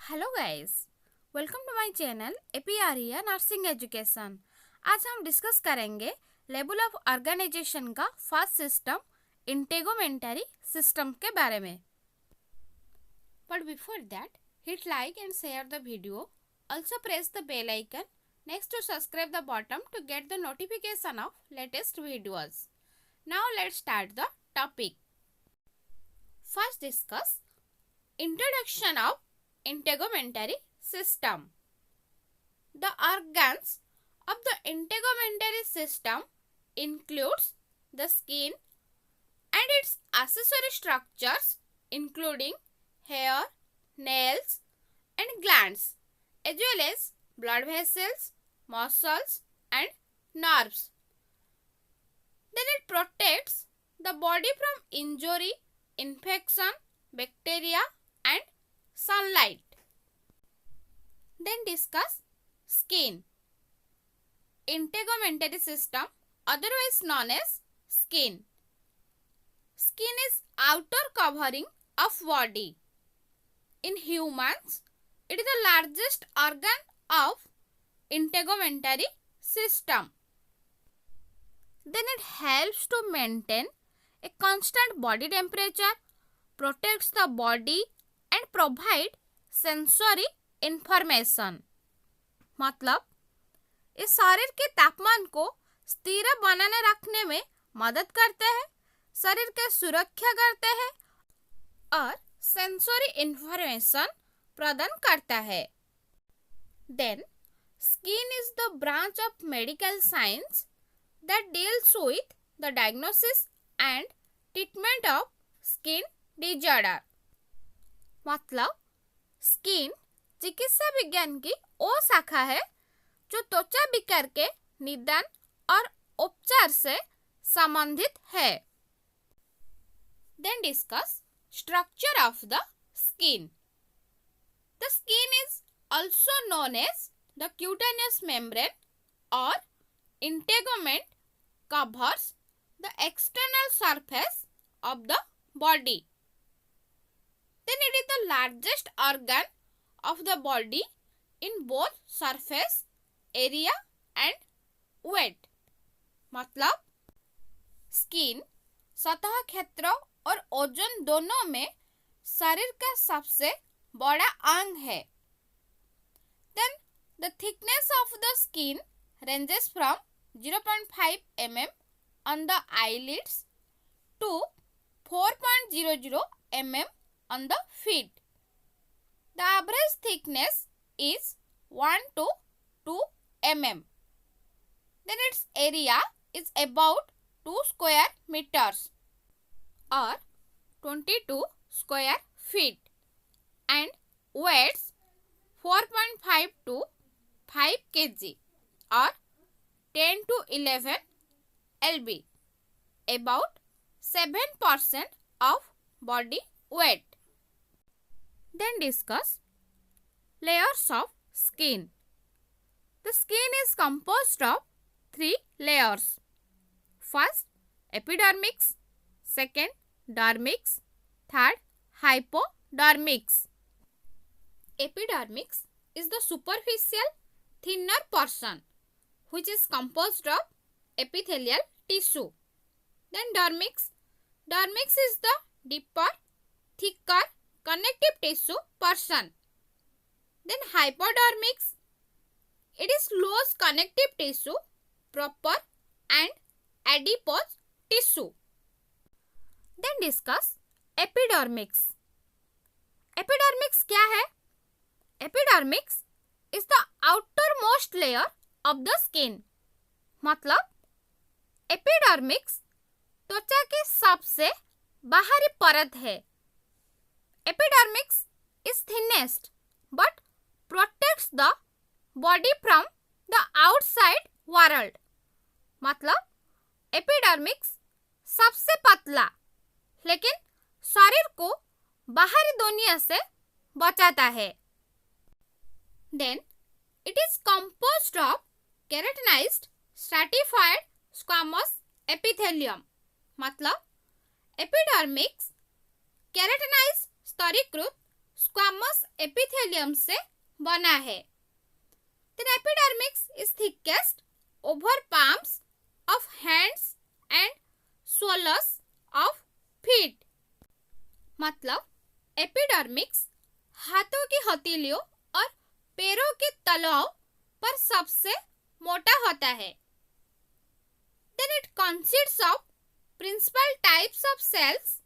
Hello guys, welcome to my channel APREA nursing education. आज हम discuss करेंगे level of organisation का first system integumentary system के बारे में। But before that, hit like and share the video. Also press the bell icon next to subscribe the bottom to get the notification of latest videos. Now let's start the topic. First discuss introduction of integumentary system. The organs of the integumentary system includes the skin and its accessory structures including hair, nails and glands as well as blood vessels, muscles and nerves. Then it protects the body from injury, infection, bacteria and sunlight. Then discuss skin. Integumentary system, otherwise known as skin. Skin is outer covering of body. In humans, it is the largest organ of integumentary system. Then it helps to maintain a constant body temperature, protects the body and provide sensory information. मतलब इस शरीर के तापमान को स्थिर बनाने रखने में मदद करते हैं, शरीर के सुरक्षा करते हैं और सेंसरी इंफॉर्मेशन प्रदान करता है. Then skin is the branch of medical science that deals with the diagnosis and treatment of skin disorder. मतलब स्किन चिकित्सा विज्ञान की वो शाखा है जो त्वचा विकार के निदान और उपचार से संबंधित है. Then discuss structure of the skin. The skin is also known as the cutaneous membrane or integument, covers the external surface of the body. Then it is the largest organ of the body in both surface area and weight. मतलब skin सतह क्षेत्र और ओजन दोनों में शरीर का सबसे बड़ा अंग है. Then the thickness of the skin ranges from 0.5 mm on the eyelids to 4.00 mm on the feet. The average thickness is 1 to 2 mm. Then its area is about 2 square meters or 22 square feet and weighs 4.5 to 5 kg or 10 to 11 lb, about 7% of body weight. Then discuss layers of skin. The skin is composed of 3 layers. First, epidermis. Second, dermis. Third, hypodermis. Epidermis is the superficial, thinner portion which is composed of epithelial tissue. Then dermis. Dermis is the deeper, thicker connective tissue portion. Then hypodermis, it is loose connective tissue, proper and adipose tissue. Then discuss epidermis. Epidermis क्या है? Epidermis is the outermost layer of the skin. मतलब epidermis त्वचा की सबसे बाहरी परत है. Epidermis is thinnest but protects the body from the outside world. मतलब epidermis सबसे पतला लेकिन शरीर को बाहरी दुनिया से बचाता है. Then it is composed of keratinized stratified squamous epithelium. मतलब epidermis केराटिनाइज स्तरीकृत स्क्वामस एपिथेलियम से बना है। Then epidermis is thickest over palms of hands and soles of feet। मतलब एपिडर्मिक्स हाथों की हथेलियों और पैरों की तलुओं पर सबसे मोटा होता है। Then it consists of principal types of cells.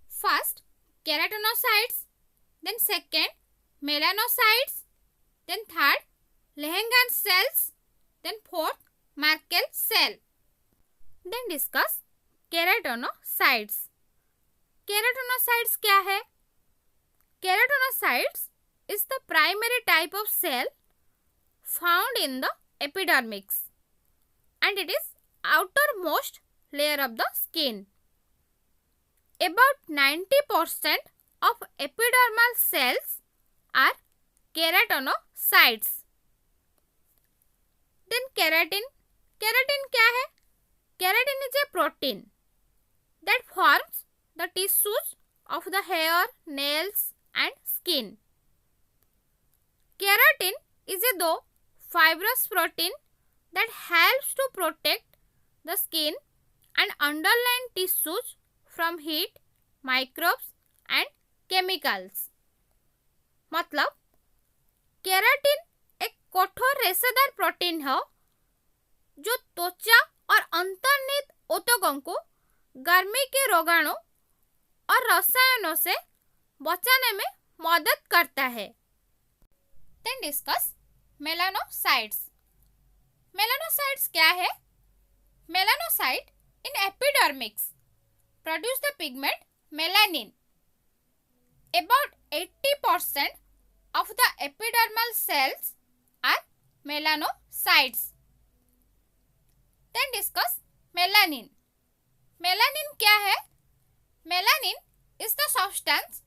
First, keratinocytes. Then second, melanocytes. Then third, Langerhans cells. Then fourth, Merkel cell. Then discuss keratinocytes. Keratinocytes क्या है? Keratinocytes is the primary type of cell found in the epidermis and it is outermost layer of the skin. About 90% of epidermal cells are keratinocytes. Then keratin. Keratin क्या है? Keratin is a protein that forms the tissues of the hair, nails and skin. Keratin is a though fibrous protein that helps to protect the skin and underlying tissues from heat, microbes and chemicals। मतलब keratin एक कठोर रेशेदार protein है जो त्वचा और अंतर्निहित ऊतकों को गर्मी के रोगाणु और रसायनों से बचाने में मदद करता है। Then discuss melanocytes. Melanocytes क्या है? Melanocyte in epidermis produce the pigment melanin. About 80% of the epidermal cells are melanocytes. Then discuss melanin. Melanin क्या है? Melanin is the substance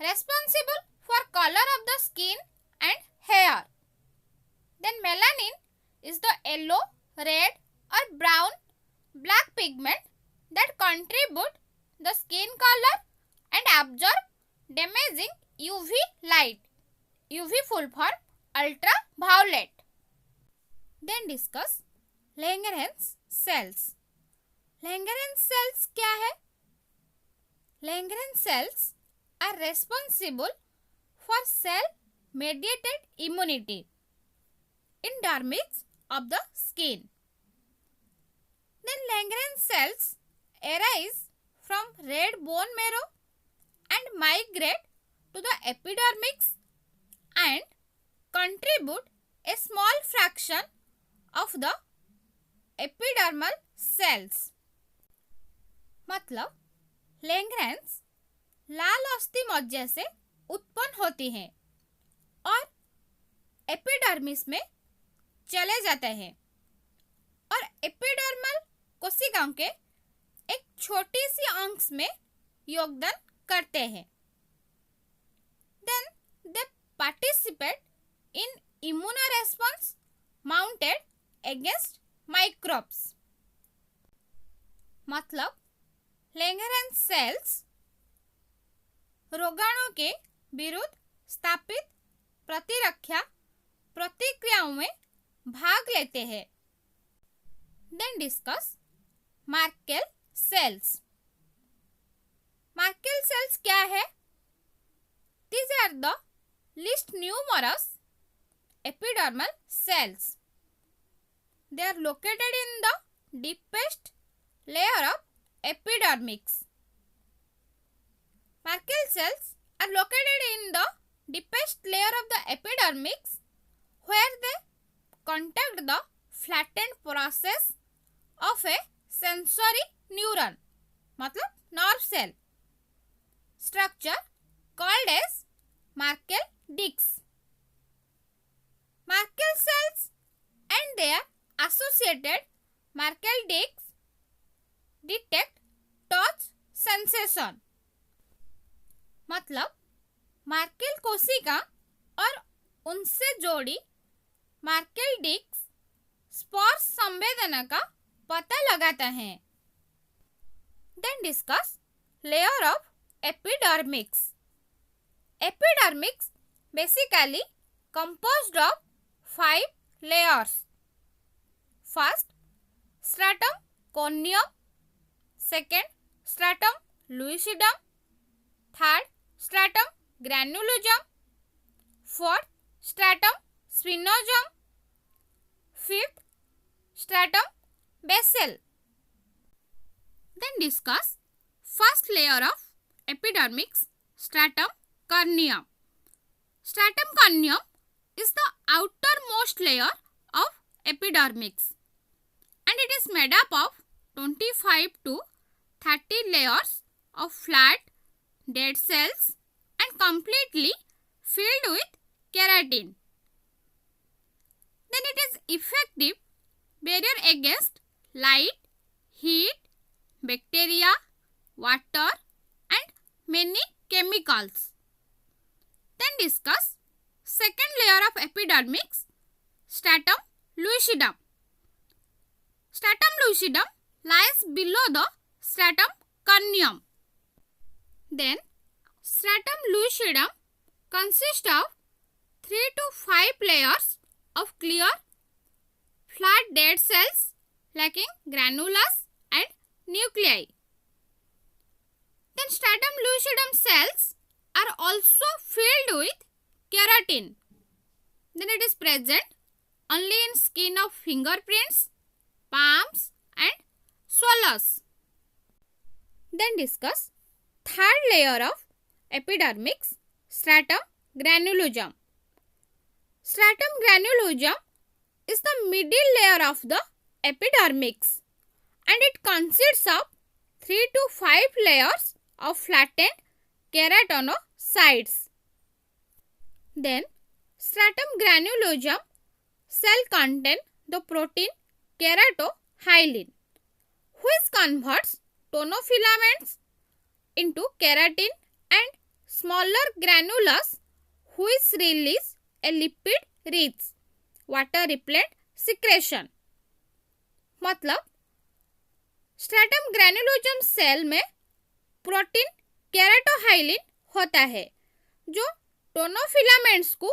responsible for color of the skin and hair. Then melanin is the yellow, red or brown black pigment that contribute the skin color and absorb damaging UV light. UV full form ultraviolet. Then discuss Langerhans cells. Langerhans cells क्या है? Langerhans cells are responsible for cell mediated immunity in dermis of the skin. Then Langerhans cells arise from red bone marrow and migrate to the epidermis and contribute a small fraction of the epidermal cells। मतलब Langerhans लाल अस्थि मज्जा से उत्पन्न होती हैं और epidermis में चले जाते हैं और एपिडर्मल कोशिकाओं के एक छोटी सी अंश में योगदान करते हैं। Then they participate in immune response mounted against microbes। मतलब Langerhans cells रोगाणु के विरुद्ध स्थापित प्रतिरक्षा प्रतिक्रियाओं में भाग लेते हैं। Then discuss Merkel cells। Merkel cells क्या है? These are the least numerous epidermal cells. They are located in the deepest layer of epidermis. Merkel cells are located in the deepest layer of the epidermis where they contact the flattened process of a sensory neuron मतलब nerve cell structure called as Merkel discs. Merkel cells and their associated Merkel discs detect touch sensation। मतलब Merkel कोशिका और उनसे जोड़ी Merkel discs स्पर्श संवेदना का पता लगाता है। Then discuss layer of epidermis। Epidermis basically composed of 5 layers. First, stratum corneum. Second, stratum lucidum. Third, stratum granulosum. Fourth, stratum spinosum. Fifth, stratum basal. Then discuss first layer of epidermis, stratum corneum. Stratum corneum is the outermost layer of epidermis and it is made up of 25 to 30 layers of flat dead cells and completely filled with keratin. Then it is effective barrier against light, heat, bacteria, water and many chemicals. Then discuss second layer of epidermis, stratum lucidum. Stratum lucidum lies below the stratum corneum. Then stratum lucidum consists of 3 to 5 layers of clear flat dead cells lacking granulus and nuclei. Then stratum lucidum cells are also filled with keratin. Then it is present only in skin of fingerprints, palms and swallows. Then discuss third layer of epidermis, stratum granulosum. Stratum granulosum is the middle layer of the epidermis and it consists of 3 to 5 layers of flattened keratinocytes. Then stratum granulosum cell contain the protein keratohyalin which converts tonofilaments into keratin and smaller granules which release a lipid rich water repellent secretion. मतलब stratum ग्रैन्युलोजम cell में protein keratohyalin होता है जो टोनोफिलामेंट्स को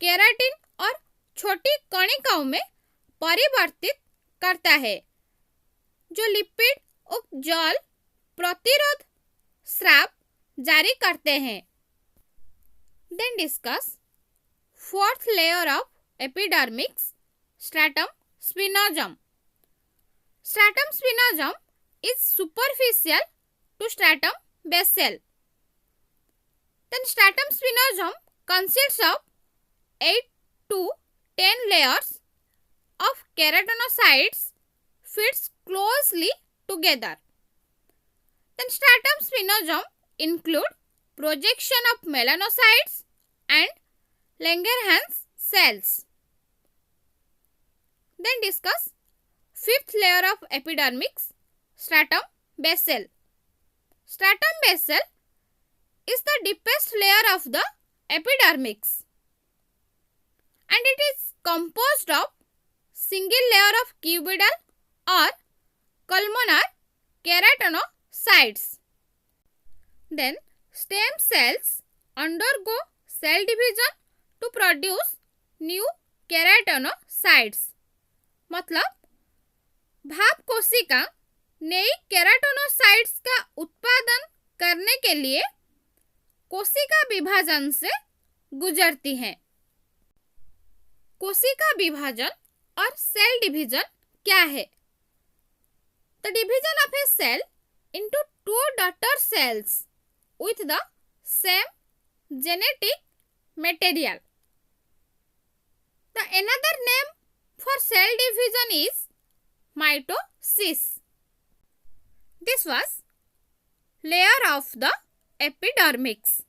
keratin और छोटी कणिकाओं में परिवर्तित करता है जो लिपिड और जल प्रतिरोध स्राव जारी करते हैं. Then discuss fourth layer of epidermis, stratum spinosum. Stratum spinosum is superficial to stratum basal. Then stratum spinosum consists of 8 to 10 layers of keratinocytes fits closely together. Then stratum spinosum include projection of melanocytes and Langerhans cells. Then discuss fifth layer of epidermis, stratum basal. Stratum basal is the deepest layer of the epidermis and it is composed of single layer of cuboidal or columnar keratinocytes. Then stem cells undergo cell division to produce new keratinocytes. मतलब भाप कोशिका नई keratinocytes का उत्पादन करने के लिए कोशिका विभाजन से गुजरती हैं. कोशिका विभाजन और सेल डिवीजन क्या है? The division of a cell into two daughter cells with the same genetic material. The another name for cell division is mitosis. This was layer of the epidermis.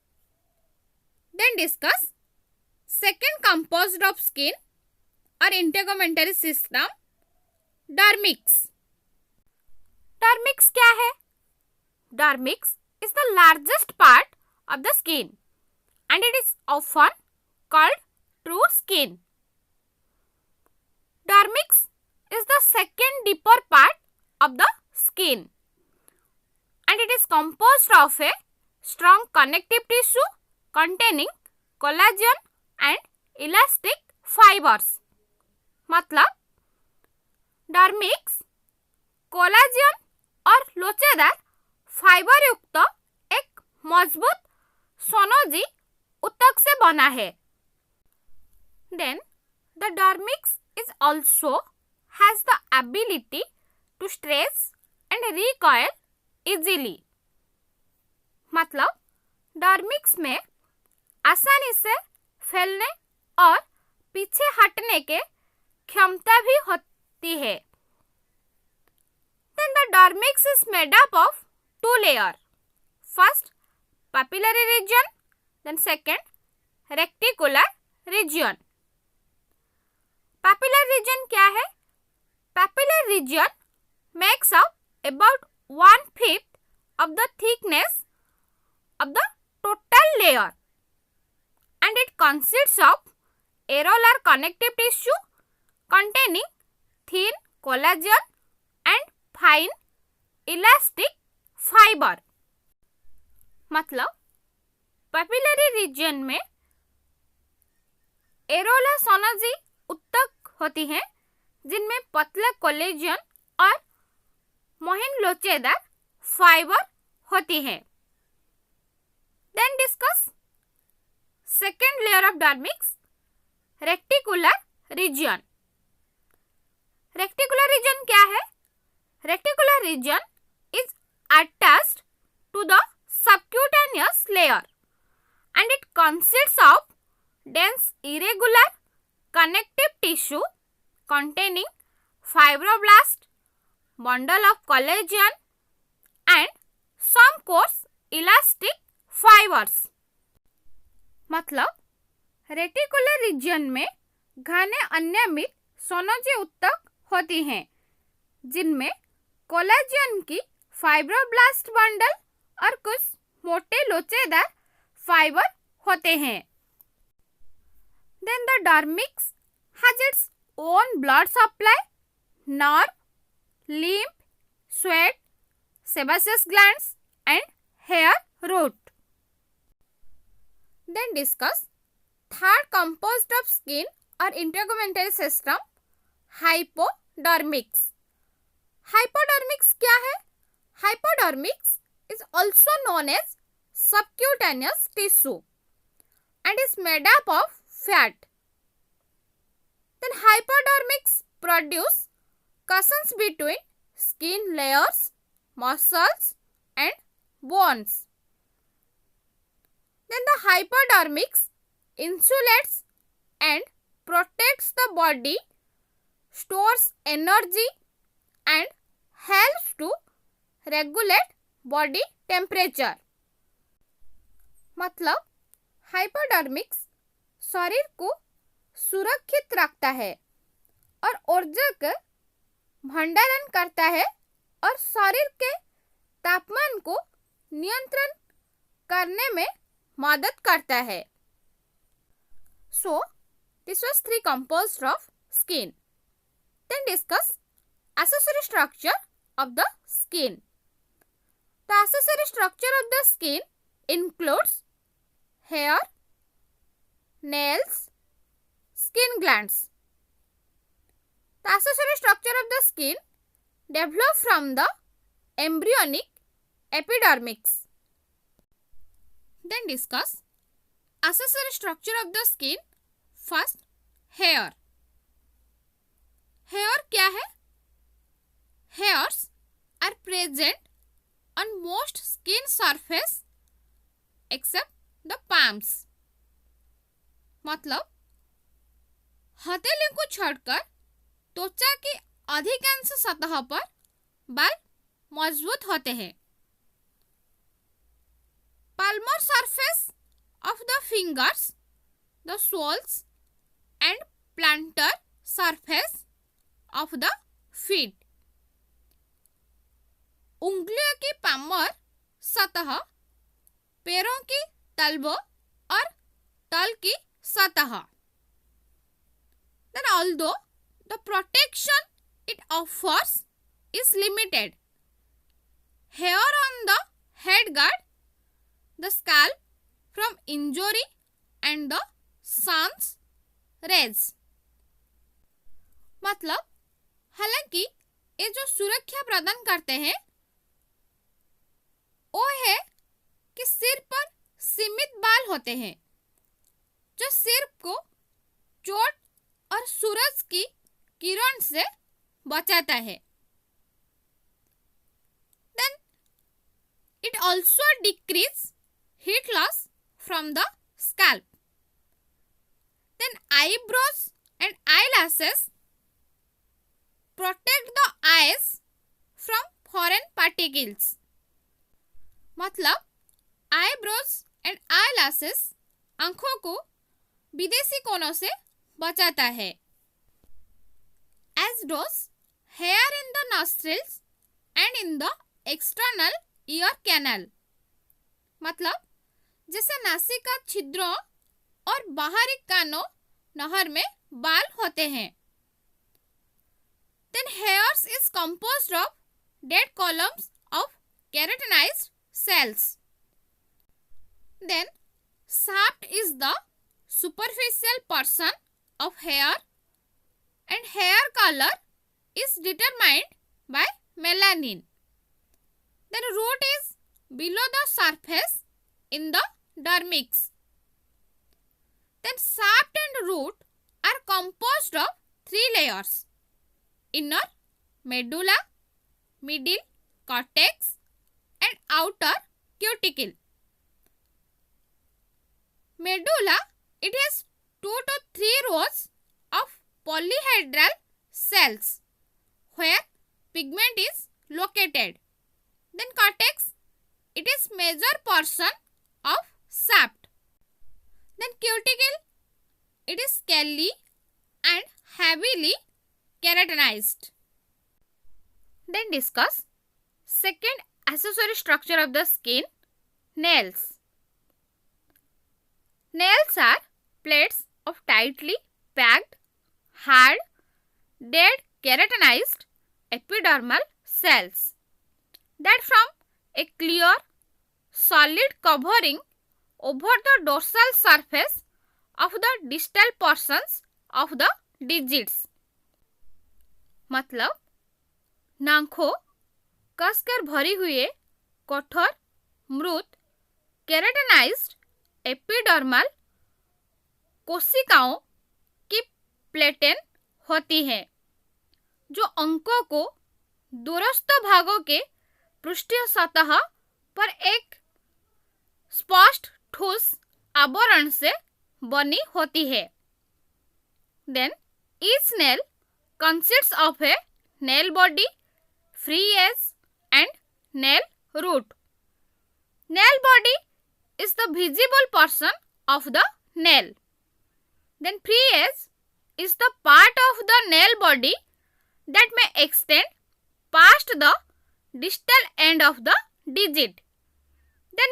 Then discuss second composed of skin or integumentary system, dermix. Dermix क्या है? Dermix is the largest part of the skin and it is often called true skin. Dermix is the second deeper part of the skin and it is composed of a strong connective tissue containing collagen and elastic fibers. मतलब डर्मिक्स collagen और लोचेदार fibre युक्त एक मजबूत सोनोजी उत्तक से बना है. Then the dermix is also has the ability to stretch and recoil easily. मतलब डर्मिक्स में आसानी से फैलने और पीछे हटने के क्षमता भी होती है. Then the dermix is made up of two layers. First, papillary region, then second, reticular region. Papillary region क्या है? Papillary region makes up about 1/5 of the thickness of the total layer, and it consists of areolar connective tissue containing thin collagen and fine elastic fiber. मतलब papillary reason में एरोला सोनोजी उत्तक होती हैं जिनमें पतला collagen और महीन लोचेदार फाइबर होती है. Then discuss second layer of dermix, reticular region. Reticular region क्या है? Reticular region is attached to the subcutaneous layer and it consists of dense irregular connective tissue containing fibroblast, bundle of collagen and some coarse elastic fibers. मतलब reticular reason में घने अनियमित सोनोजी उत्तक होती हैं जिनमें कोलाजन की फाइब्रोब्लास्ट बंडल और कुछ मोटे लोचेदार फाइबर होते हैं. Then the dermix has its own blood supply, nerve, lymph, sweat, sebaceous glands and hair root. Then discuss third composed of skin or integumentary system, hypodermics. Hypodermics क्या है? Hypodermics is also known as subcutaneous tissue and is made up of fat. Then hypodermics produce cushions between skin layers, muscles and bones. Then the hypodermics insulates and protects the body, stores energy and helps to regulate body temperature. मतलब हाइपोडर्मिक्स शरीर को सुरक्षित रखता है और ऊर्जा का भंडारण करता है और शरीर के तापमान को नियंत्रण करने में मदद करता है. So, this was three composed of skin. Then discuss accessory structure of the skin. The accessory structure of the skin includes hair, nails, skin glands. The accessory structure of the skin develops from the embryonic epidermis. Then discuss accessory structure of the skin. First, hair. Hair क्या है? Hairs are present on most skin surface except the palms. मतलब हथेली को छोड़कर त्वचा की अधिकांश सतह पर बाल मजबूत होते हैं. Palmar surface of the fingers, the soles and plantar surface of the feet. उंगलियों की पामर सतह, पैरों की तलवों और तल की सतह. Then although the protection it offers is limited, hair on the head guard, the scalp, from injury and the sun's rays. मतलब हालांकि ये जो सुरक्षा प्रदान करते हैं वो है कि सिर पर सीमित बाल होते हैं जो सिर को चोट और सूरज की किरण से बचाता है. Then it also decreases heat loss from the scalp. Then eyebrows and eyelashes protect the eyes from foreign particles. मतलब eyebrows and eyelashes आंखों को विदेशी कोनों से बचाता है. As does hair in the nostrils and in the external ear canal. मतलब जैसे नासिका छिद्रों और बाहरी कानों नहर में बाल होते हैं. Then hairs is composed of dead columns of keratinized cells. Then shaft is the superficial portion of hair and hair color is determined by melanin. Then root is below the surface in the dermis. Then shaft and root are composed of 3 layers: inner, medulla, middle cortex and outer cuticle. Medulla, it has 2 to 3 rows of polyhedral cells where pigment is located. Then cortex, it is major portion of shaft. Then cuticle, it is scaly and heavily keratinized. Then discuss second accessory structure of the skin, nails. Nails are plates of tightly packed, hard, dead keratinized epidermal cells that form a clear, solid covering over the dorsal surface of the distal portions of the digits. मतलब नाखों कसकर भरी हुए कठोर मृत keratinised epidermal कोशिकाओं की प्लेटें होती हैं जो अंकों को दूरस्थ भागों के पृष्ठीय सतह पर एक स्पष्ट ठोस आवरण से बनी होती है. Then each nail consists of a nail body, free edge and nail root. Nail body is the visible portion of the nail. Then free edge is the part of the nail body that may extend past the distal end of the digit. Then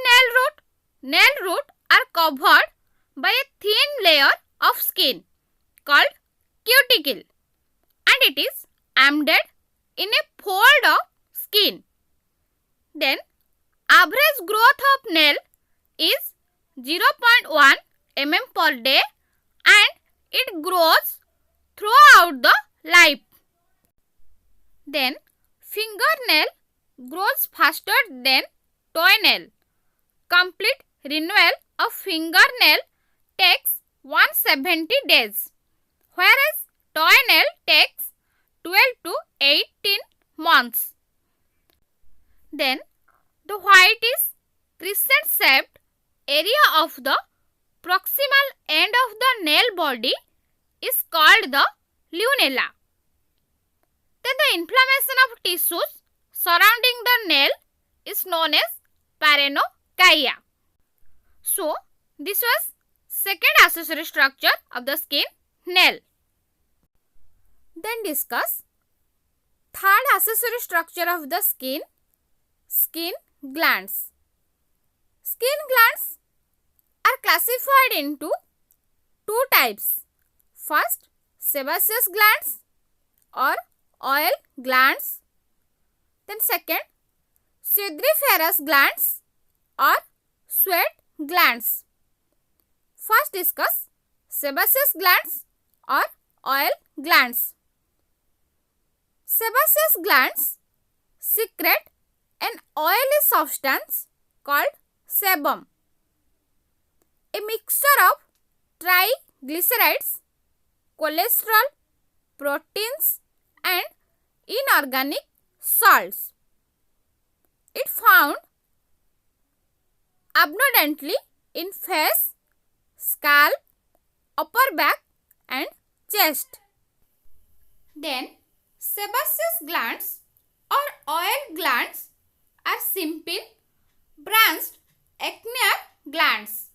nail root are covered by a thin layer of skin called cuticle and it is embedded in a fold of skin. Then average growth of nail is 0.1 mm per day and it grows throughout the life. Then fingernail grows faster than toenail. Complete renewal of fingernail takes 170 days, whereas toenail takes 12 to 18 months. Then the whitish crescent shaped area of the proximal end of the nail body is called the lunula. Then the inflammation of tissues surrounding the nail is known as paranoia. So this was second accessory structure of the skin, nail. Then discuss third accessory structure of the skin, skin glands. Skin glands are classified into 2 types. First, sebaceous glands or oil glands. Then second, sudoriferous glands or sweat glands. First discuss sebaceous glands or oil glands. Sebaceous glands secrete an oily substance called sebum, a mixture of triglycerides, cholesterol, proteins and inorganic salts. It found abundantly in face, scalp, upper back and chest. Then sebaceous glands or oil glands are simple branched acnar glands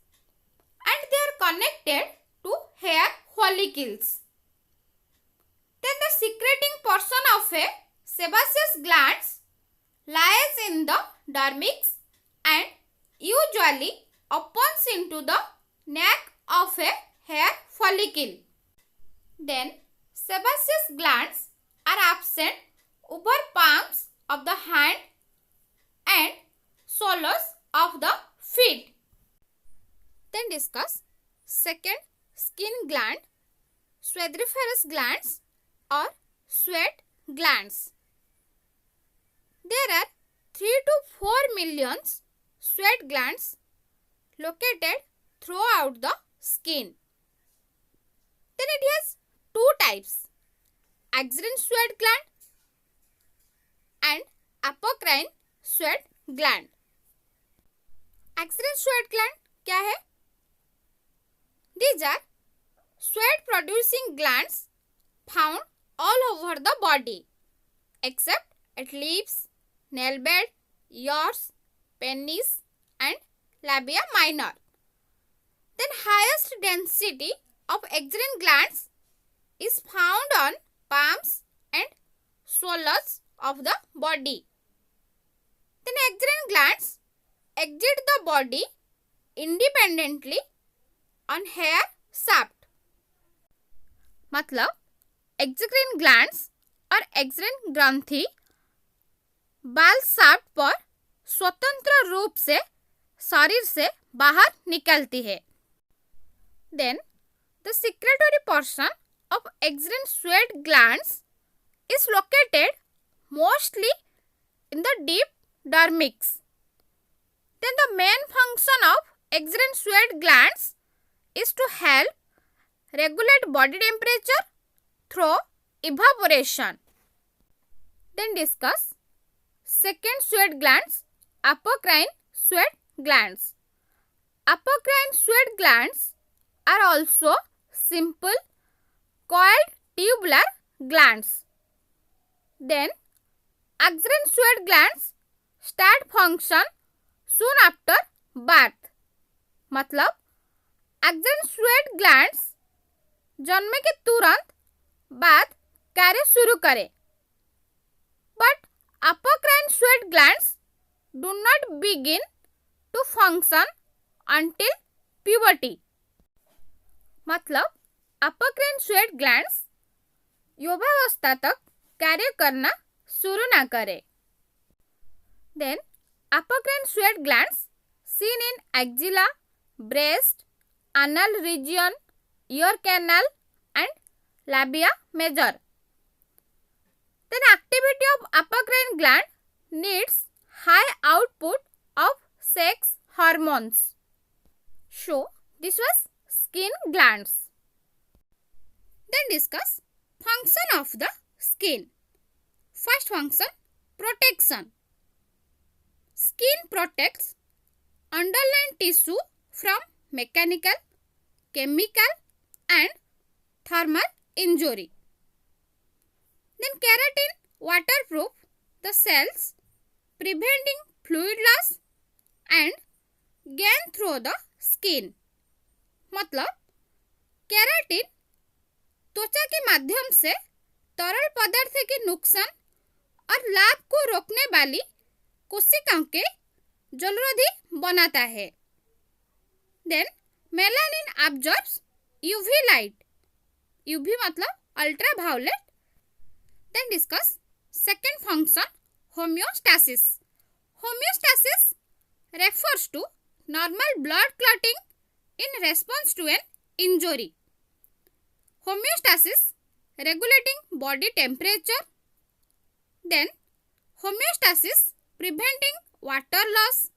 and they are connected to hair follicles. Then the secreting portion of a sebaceous glands lies in the dermis and usually opens into the neck of a hair follicle. Then sebaceous glands are absent over palms of the hand and soles of the feet. Then discuss second skin gland, sudoriferous glands or sweat glands. There are 3 to 4 million sweat glands located throughout the skin. Then it has two types, axillary sweat gland and apocrine sweat gland. Axillary sweat gland क्या है? These are sweat producing glands found all over the body except at lips, nail bed, ears, penis and labia minor. Then highest density of axillary glands is found on palms and soles of the body. Then axillary glands exit the body independently on hair shaft. मतलब एक्जिक्रीन glands और एक्जिक्रीन ग्रंथि बाल shaft पर स्वतंत्र रूप से शरीर से बाहर निकलती है. Then the secretory portion of axillary sweat glands is located mostly in the deep dermis. Then the main function of axillary sweat glands is to help regulate body temperature through evaporation. Then discuss second sweat glands, apocrine sweat glands. Apocrine sweat glands are also simple coiled tubular glands. Then axillary sweat glands start function soon after birth. मतलब axillary sweat glands जन्म के तुरंत बाद कार्य शुरू करे. But apocrine sweat glands do not begin to function until puberty. मतलब apocrine sweat glands युवावस्था तक कार्य करना शुरू ना करे. Then apocrine sweat glands seen in axilla, breast, anal region, ear canal and labia major. Then activity of apocrine gland needs high output of sex hormones. So this was skin glands. Then discuss function of the skin. First function, protection. Skin protects underlying tissue from mechanical, chemical and thermal injury. Then keratin waterproof the cells, preventing fluid loss and gain through the skin. मतलब keratin त्वचा के माध्यम से तरल पदार्थ के नुकसान और लाभ को रोकने वाली कोशिकाओं के जलरोधी बनाता है. Then melanin absorbs UV light. UV मतलब ultraviolet. Then discuss second function, homeostasis. Homeostasis refers to normal blood clotting in response to an injury. Homeostasis, regulating body temperature. Then homeostasis, preventing water loss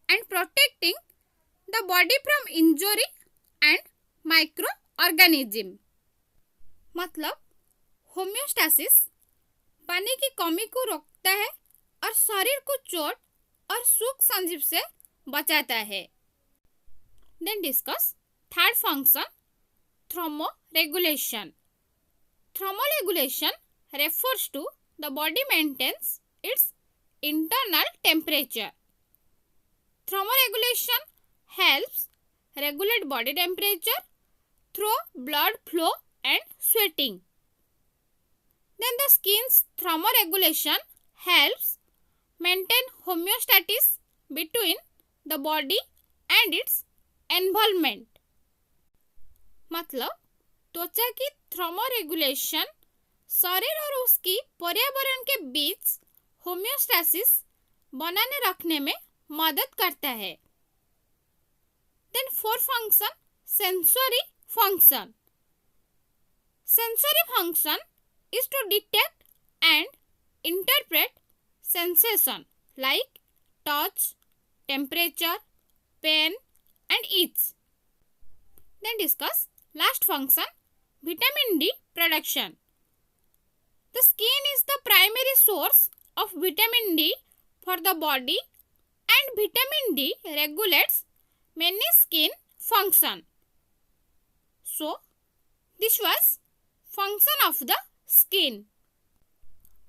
and protecting the body from injury and microorganism. मतलब homeostasis पानी की कमी को रोकता है और शरीर को चोट और सूख संजीव से बचाता है. Then discuss third function, thermoregulation. Thermoregulation refers to the body maintains its internal temperature. Thermoregulation helps regulate body temperature through blood flow and sweating. Then the skin's thermoregulation helps maintain homeostasis between the body and its environment. मतलब त्वचा की thermoregulation शरीर और उसकी पर्यावरण के बीच homeostasis बनाने रखने में मदद करता है. Then fourth function, sensory function. Sensory function is to detect and interpret sensation like touch, temperature, pain and itch. Then discuss last function, vitamin D production. The skin is the primary source of vitamin D for the body and vitamin D regulates many skin function. So this was function of the skin.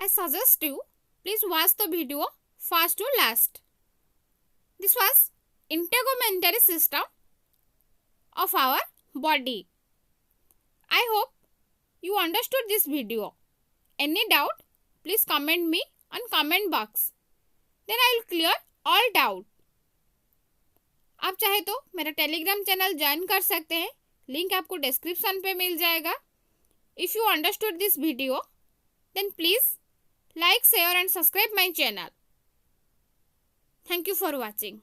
I suggest you please watch the video first to last. This was integumentary system of our body. I hope you understood this video. Any doubt, please comment me on comment box. Then I will clear all doubt. आप चाहे तो मेरा Telegram channel join कर सकते हैं. Link आपको description पे मिल जाएगा. If you understood this video, then please like, share and subscribe my channel. Thank you for watching.